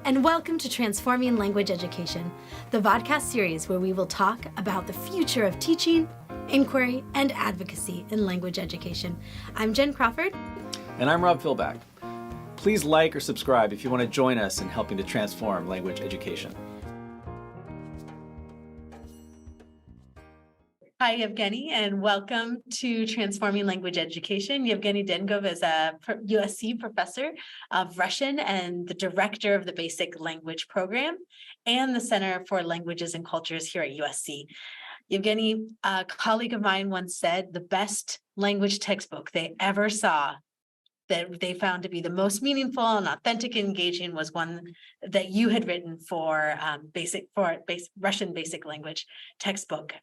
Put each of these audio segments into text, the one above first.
and welcome to Transforming Language Education, the vodcast series where we will talk about the future of teaching, inquiry, and advocacy in language education. I'm Jen Crawford. And I'm Rob Philback. Please like or subscribe if you want to join us in helping to transform language education. Hi, Evgeny, and welcome to Transforming Language Education. Evgeny Dengub is a USC professor of Russian and the director of the Basic Language Program and the Center for Languages and Cultures here at USC. Evgeny, a colleague of mine once said the best language textbook they ever saw that they found to be the most meaningful and authentic and engaging was one that you had written for Russian basic language textbook.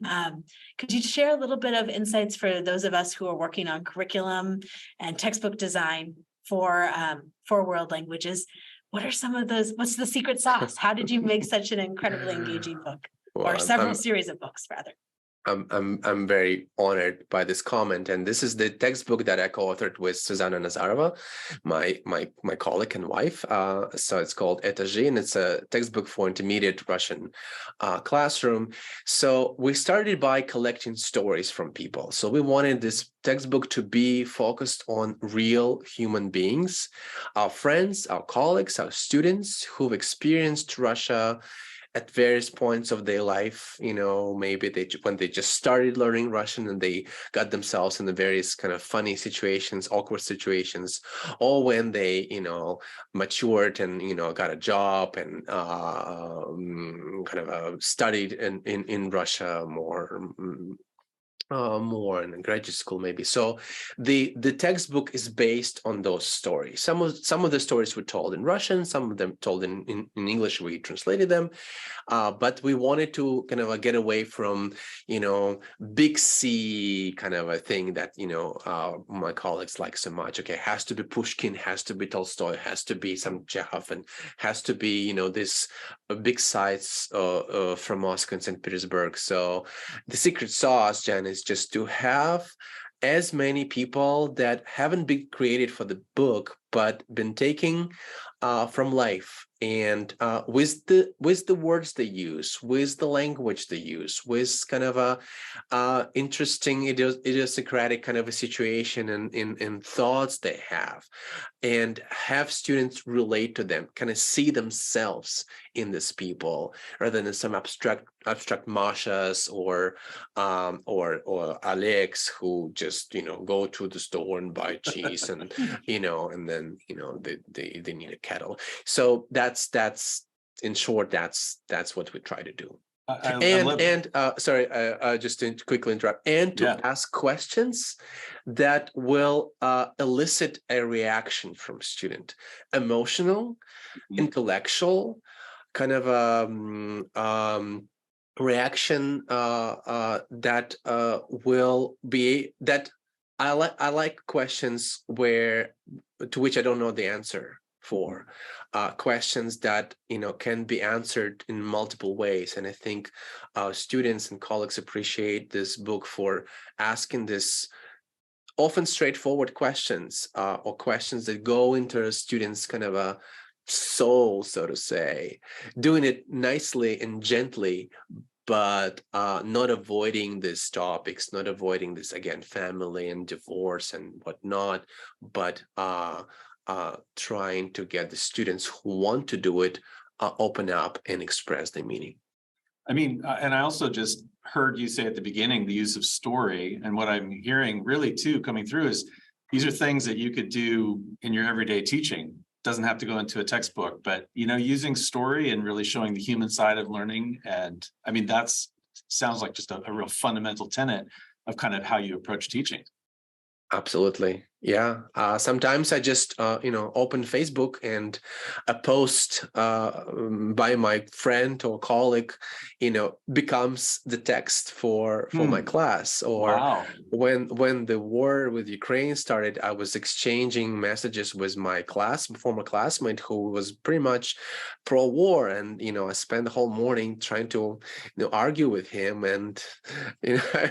Could you share a little bit of insights for those of us who are working on curriculum and textbook design for world languages? What are some of those? What's the secret sauce? How did you make such an incredibly engaging book, or several series of books, rather? I'm very honored by this comment, and this is the textbook that I co-authored with Susanna Nazarova, my colleague and wife. So it's called Étagé, and it's a textbook for intermediate Russian classroom. So we started by collecting stories from people. So we wanted this textbook to be focused on real human beings, our friends, our colleagues, our students who've experienced Russia at various points of their life. You know, maybe when they just started learning Russian and they got themselves in the various kind of funny situations, awkward situations, or when they, matured and, got a job and studied in Russia more in graduate school, maybe. So the textbook is based on those stories. Some of the stories were told in Russian, some of them told in English. We translated them, but we wanted to kind of get away from big C kind of a thing that my colleagues like so much. Okay, has to be Pushkin, has to be Tolstoy, has to be some Chekhov, and has to be this big sites from Moscow and St. Petersburg. So the secret sauce, Jen, is just to have as many people that haven't been created for the book but been taking from life, and with the words they use, with the language they use, with kind of a interesting idiosyncratic kind of a situation and thoughts they have students relate to them, kind of see themselves in these people rather than some abstract Mashas or Alex who just go to the store and buy cheese and and then they need a kettle. So that's in short, that's what we try to do. Just to quickly interrupt, and to ask questions that will elicit a reaction from student, emotional, intellectual, kind of reaction that will be that I like questions to which I don't know the answer for, questions that can be answered in multiple ways. And I think students and colleagues appreciate this book for asking this often straightforward questions, or questions that go into a student's kind of a soul, so to say, doing it nicely and gently, but not avoiding these topics, not avoiding this, again, family and divorce and whatnot, but trying to get the students who want to do it open up and express their meaning. I mean, and I also just heard you say at the beginning the use of story, and what I'm hearing really too coming through is these are things that you could do in your everyday teaching. Doesn't have to go into a textbook, but using story and really showing the human side of learning. And I mean, sounds like just a real fundamental tenet of kind of how you approach teaching. Absolutely. Yeah. Sometimes I just, open Facebook and a post by my friend or colleague, becomes the text for my class. Or when the war with Ukraine started, I was exchanging messages with my former classmate who was pretty much pro-war. And, I spent the whole morning trying to argue with him. And, I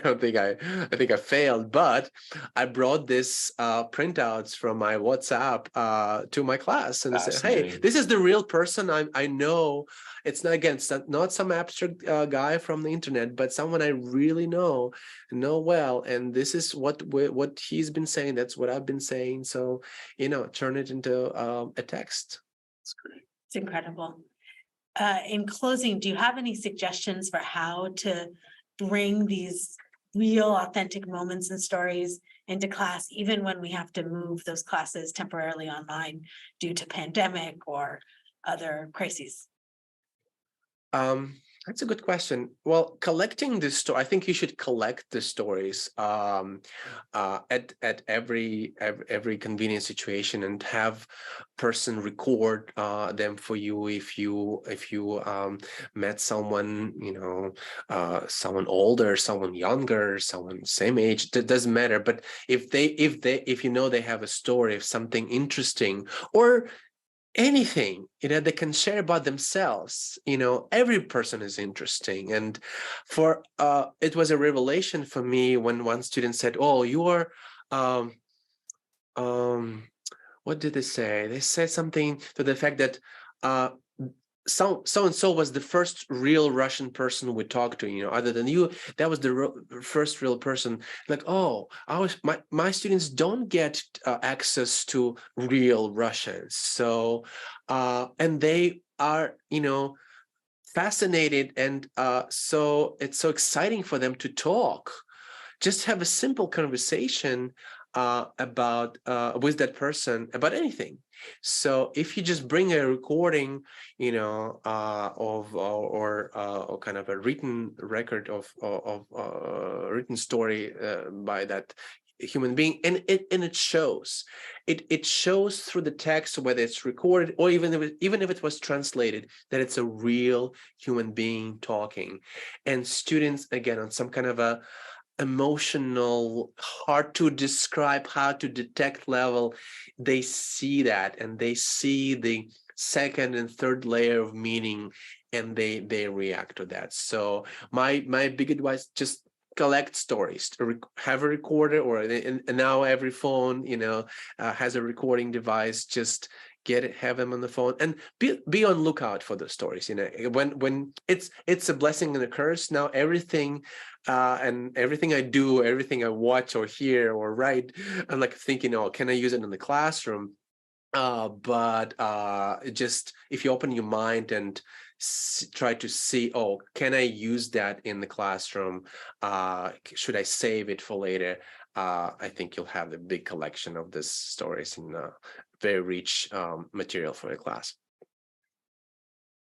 think I failed, but I brought this printouts from my WhatsApp to my class and say, hey, Fascinating. this is the real person I know. It's not, again, it's not some abstract guy from the internet, but someone I really know well. And this is what he's been saying. That's what I've been saying. So, turn it into a text. That's great. It's incredible. In closing, do you have any suggestions for how to bring these real authentic moments and stories into class, even when we have to move those classes temporarily online due to pandemic or other crises? That's a good question. Well, collecting this story, I think you should collect the stories at every convenient situation, and have person record them for you. If you met someone, someone older, someone younger, someone same age, that doesn't matter. But if they have a story of something interesting, or anything they can share about themselves, every person is interesting. And it was a revelation for me when one student said, oh, you are what did they say? They said something to the fact that so and so was the first real Russian person we talked to, other than you. That was the first real person. Like, oh, my students don't get access to real Russians. So, and they are, fascinated, and so it's so exciting for them to talk. Just have a simple conversation about with that person about anything. So if you just bring a recording, of or kind of a written record of written story by that human being, and it shows through the text, whether it's recorded or even if it was translated, that it's a real human being talking. And students, again, on some kind of a emotional, hard to describe, how to detect level, they see that, and they see the second and third layer of meaning, and they react to that. So my big advice: just collect stories, have a recorder, or and now every phone has a recording device. Just have them on the phone, and be on lookout for those stories. When it's a blessing and a curse. Now everything and everything I do, everything I watch or hear or write, I'm like thinking, oh, can I use it in the classroom? But just if you open your mind and try to see, oh, can I use that in the classroom? Should I save it for later? I think you'll have a big collection of these stories and very rich material for your class.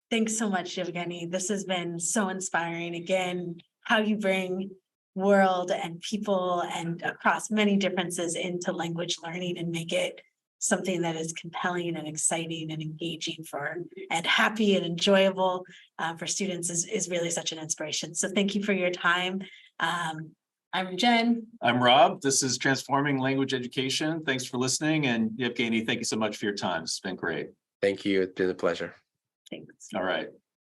Thanks so much, Evgeny. This has been so inspiring. Again, how you bring world and people and across many differences into language learning and make it something that is compelling and exciting and engaging and happy and enjoyable for students is really such an inspiration. So thank you for your time. I'm Jen. I'm Rob. This is Transforming Language Education. Thanks for listening. And Evgeny, thank you so much for your time. It's been great. Thank you. It's been a pleasure. Thanks. All right.